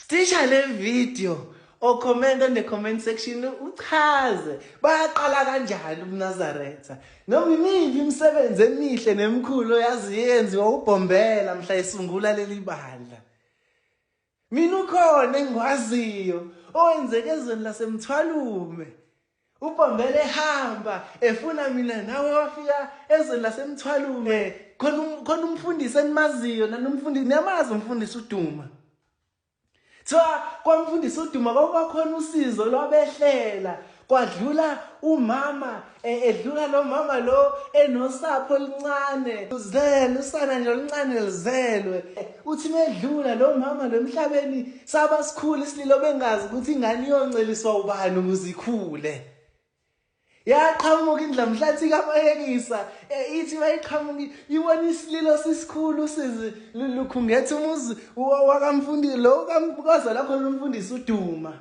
Stisha le video or comment on the comment section uchaze bayaqala kanjani uNazaretha noma imiphi imisebenzi emihle nemkhulu yaziyenziwa ubhombela mhla esungula leli bandla. Mina ukhona engikwaziyo owenzeke ezweni laseMthwalume. Ubhombele ehamba efuna mina nawe wafika ezweni laseMthwalume khona umfundisi enimaziyo nanomfundisi niyamazi umfundisi uDuma. Kwamfundisi uDuma kwakukhona usizo lwabehlela kwadlula umama edlula lo mama lo enosapho lincane uzele usana nje lincane lizelwe uthi medlula lo mama lo emhlabeni saba sikhulu isililo bengazi ukuthi ingane iyonceliswa ubani ukuze ikhule. Yaqhamuka indlamhlathi kaMayekisa ithi bayiqhamuka ibona isililo sisikhulu usizi lukhungethe umuzi wakamfundisi lo kambukaza lakho umfundisi uDuma.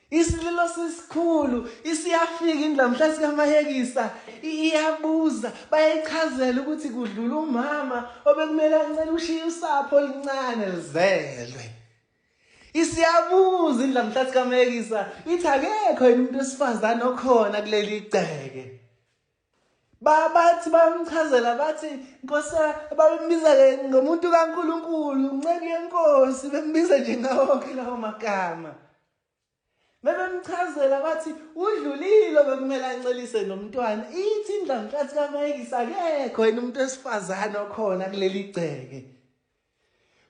Isililo sisikhulu isiyafika indlamhlathi kaMayekisa iyabuza bayichazela ukuthi kudlula umama obekumele ancela ushiye usapho lincane lizelwe. Isiyabuza indlamhlathi kaMayekisa ithi akekho yena umuntu wesifazane okhona kuleli igceke. Bathi bamchazela bathi Nkosi babembiza ngomuntu kaNkulunkulu unceke yenkosi bembiza nje ngawonke lawo magama. Bebemchazela bathi udlulile bekumele ancelise nomntwana ithi indlamhlathi kaMayekisa akekho yena umuntu wesifazane okhona kuleli igceke.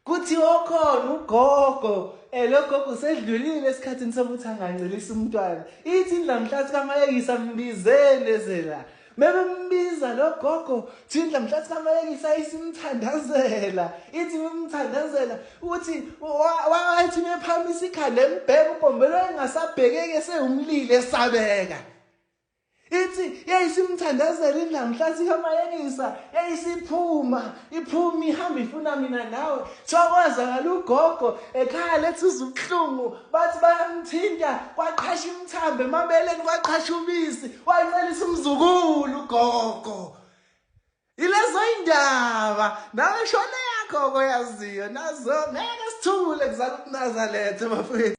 Kuthi okhona ugogo lo gogo usedlulile esikhathini sokuthi angancelisa umntwana ithi indlamhlathi kaMayekisa mbizele zela mebembiza lo gogo thi indlamhlathi kaMayekisa isimthandazela ithi umthandazela uthi wathi mephamisa ikhanda embheka ubhombelo engasabhekeke sewumlilo esabeka. Ithi yayisimthandazela indlamhlathi kaMayekisa iphuma ihamba ifuna mina nawe sokwazakala ugogo ekhaya lethu uzubuhlungu bathi bayamthinta kwaqhasha imthambo emabeleni kwaqhasha ubisi wayencelisa umzukulu ugogo. Ilezo indaba nawe shone yakho koyaziyo nazo ngeke sithule kuzala uNazaretha bafethu.